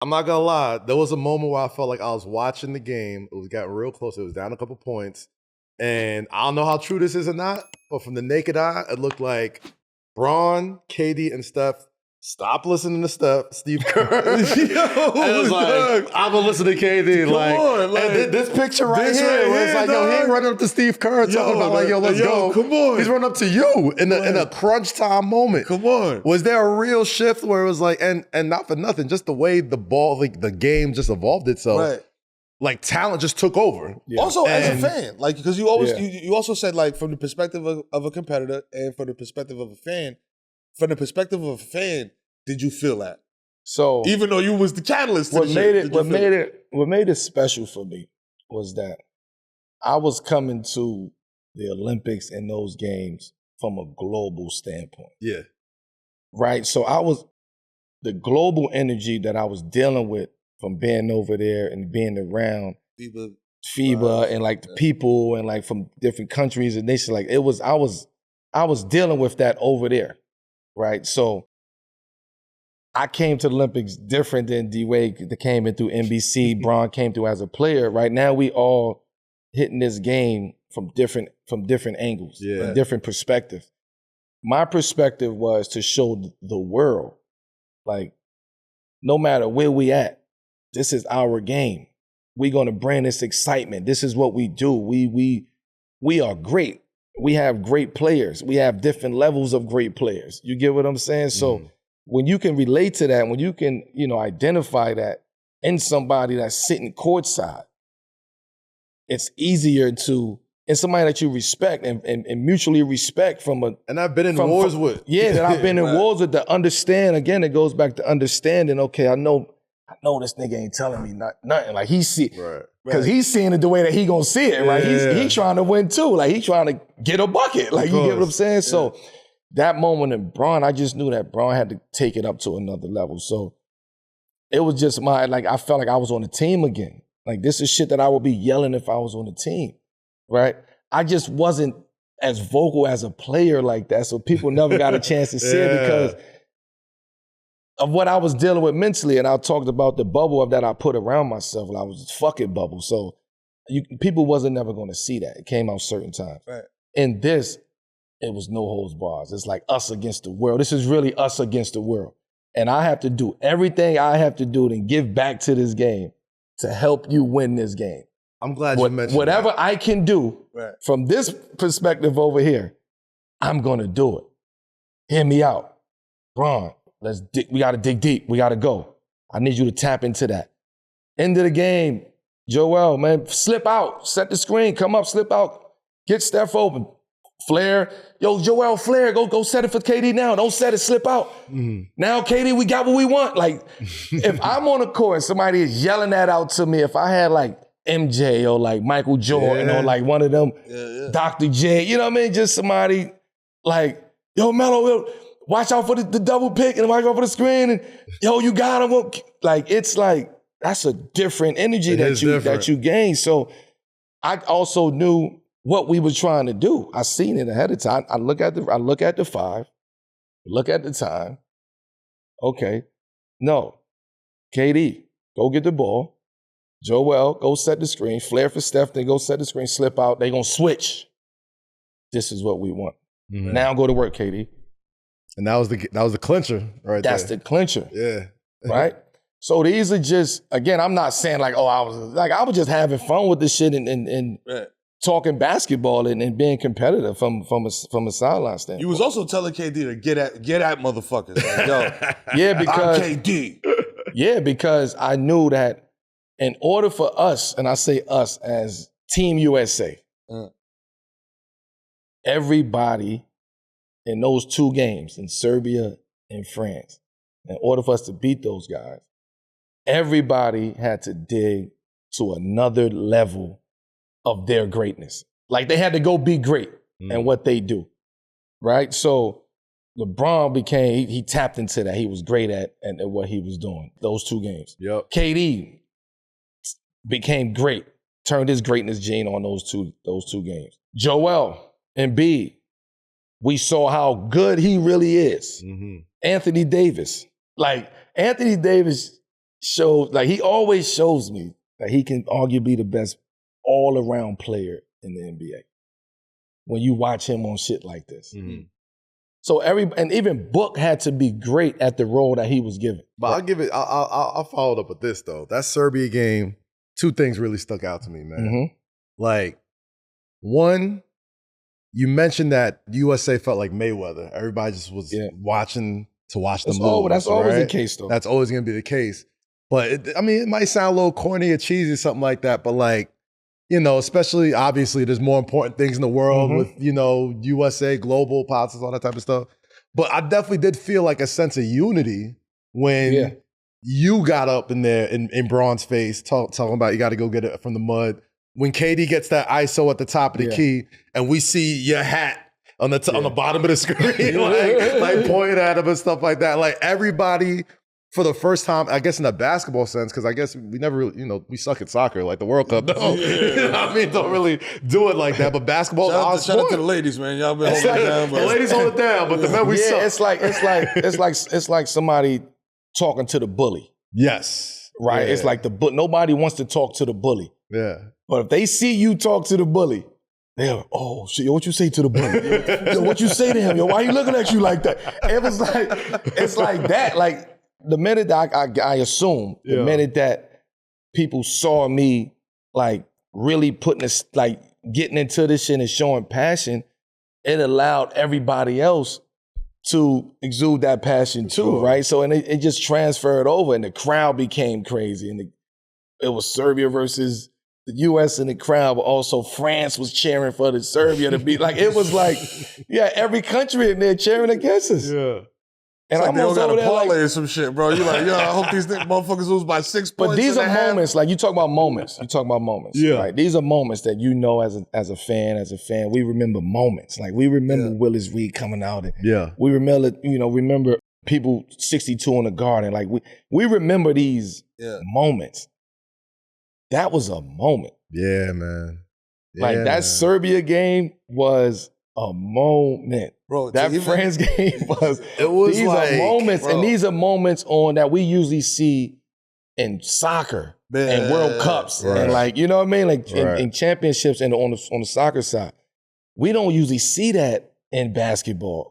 I'm not gonna lie. There was a moment where I felt like I was watching the game. It was getting real close. It was down a couple points. And I don't know how true this is or not, but from the naked eye, it looked like Braun, KD, and Steph stopped listening to Steve Kerr. And it was like, I'm gonna listen to KD. And this picture right here, where it's like, yo, he ain't running up to Steve Kerr talking about like, yo, let's go. Come on. He's running up to you in a crunch time moment. Come on. Was there a real shift where it was like, and not for nothing, just the way the ball, like the game just evolved itself. Right. Like talent just took over. Yeah. Also, as a fan, like because you always you also said like from the perspective of a competitor and from the perspective of a fan, did you feel that? So even though you was the catalyst, what made it special for me was that I was coming to the Olympics and those games from a global standpoint. Yeah. Right. So the global energy that I was dealing with from being over there and being around FIBA and like the people and like from different countries and nations, like I was dealing with that over there, right? So I came to the Olympics different than D-Wade that came in through NBC, Bron came through as a player. Right now we all hitting this game from different angles, from different perspectives. My perspective was to show the world, like, no matter where we at, this is our game. We're gonna bring this excitement. This is what we do. We are great. We have great players. We have different levels of great players. You get what I'm saying? So when you can relate to that, when you can, identify that in somebody that's sitting courtside, it's easier to, and somebody that you respect and mutually respect from a. And I've been in wars with. Yeah, that I've been in wars with to understand. Again, it goes back to understanding, okay, I know this nigga ain't telling me nothing. Like he see, because he's seeing it the way that he gonna see it, right? He's trying to win too. Like he's trying to get a bucket. Like you get what I'm saying? Yeah. So that moment in Braun, I just knew that Braun had to take it up to another level. So it was just I felt like I was on the team again. Like this is shit that I would be yelling if I was on the team, right? I just wasn't as vocal as a player like that. So people never got a chance to see it because of what I was dealing with mentally, and I talked about the bubble that I put around myself. I was fucking bubble, so people wasn't never going to see that. It came out certain times. Right. In this, it was no holds bars. It's like us against the world. This is really us against the world, and I have to do everything I have to do to give back to this game to help you win this game. I'm glad you mentioned whatever that. I can do from this perspective over here, I'm going to do it. Hear me out, Braun. We got to dig deep. We got to go. I need you to tap into that. End of the game, Joel, man, slip out, set the screen, come up, slip out, get Steph open. Flair, Joel, Flair, go set it for KD now. Don't set it, slip out. Now, KD, we got what we want. Like, if I'm on a court and somebody is yelling that out to me, if I had like MJ or like Michael Jordan or like one of them, Dr. J, you know what I mean? Just somebody like, yo, Melo, watch out for the double pick and watch out for the screen and you got him. Like it's like that's a different energy that you gain. So I also knew what we were trying to do. I seen it ahead of time. I look at the 5, look at the time. Okay, no, KD, go get the ball. Joel, go set the screen. Flair for Steph, then go set the screen. Slip out. They gonna switch. This is what we want. Now go to work, KD. And that was the clincher right That's the clincher. Yeah. Right? So these are just, again, I'm not saying like, I was just having fun with this shit and talking basketball and being competitive from a sideline standpoint. You was also telling KD to get at motherfuckers. Like, yo, yeah, because I'm KD. Yeah, because I knew that in order for us, and I say us as Team USA, everybody in those 2 games, in Serbia and France, in order for us to beat those guys, everybody had to dig to another level of their greatness. Like they had to go be great in what they do, right? So LeBron he tapped into that. He was great at what he was doing, those 2 games. Yep. KD became great, turned his greatness gene on those two games. Joel Embiid, we saw how good he really is. Anthony Davis. Like, Anthony Davis he always shows me that he can arguably be the best all-around player in the NBA. When you watch him on shit like this. Mm-hmm. So and even Book had to be great at the role that he was given. But I'll follow it up with this though. That Serbia game, two things really stuck out to me, man. Mm-hmm. Like, one, you mentioned that USA felt like Mayweather. Everybody just was watching to watch the move. That's always the case, though. That's always going to be the case. But, it might sound a little corny or cheesy or something like that, but like, especially, obviously, there's more important things in the world with, USA, global politics, all that type of stuff. But I definitely did feel like a sense of unity when you got up in there in Braun's face, talking about you got to go get it from the mud. When KD gets that ISO at the top of the key, and we see your hat on the bottom of the screen, like pointing at him and stuff like that. Like everybody, for the first time, I guess in a basketball sense, because I guess we never really, we suck at soccer, like the World Cup. No, don't really do it like that. But basketball, shout out to the ladies, man. Y'all been holding it down. The ladies hold it down, but the men we suck. It's like somebody talking to the bully. Yes, right. Yeah. It's like nobody wants to talk to the bully. Yeah. But if they see you talk to the bully, they're, oh shit, yo, what you say to the bully? Yo, what you say to him? Yo, why you looking at you like that? It's like that. Like the minute that I assume, the minute that people saw me like really putting this, like getting into this shit and showing passion, it allowed everybody else to exude that passion too, right? So and it just transferred over, and the crowd became crazy, and it was Serbia versus the U.S. in the crowd, but also France was cheering for the Serbia to be like, it was like, every country in there cheering against us. Yeah. And I'm like, got a parlay or some shit, bro. You're like, I hope these motherfuckers lose by 6 points. But these are moments, like you talk about moments. Right? These are moments that as a fan, we remember moments. Like we remember Willis Reed coming out, and we remember people 62 in the Garden. Like we remember these moments. That was a moment. Yeah, man. That Serbia game was a moment. Bro, that France game was. These like, are moments, bro. and these are moments that we usually see in soccer and World Cups, and like you know what I mean, like in championships and on the soccer side. We don't usually see that in basketball.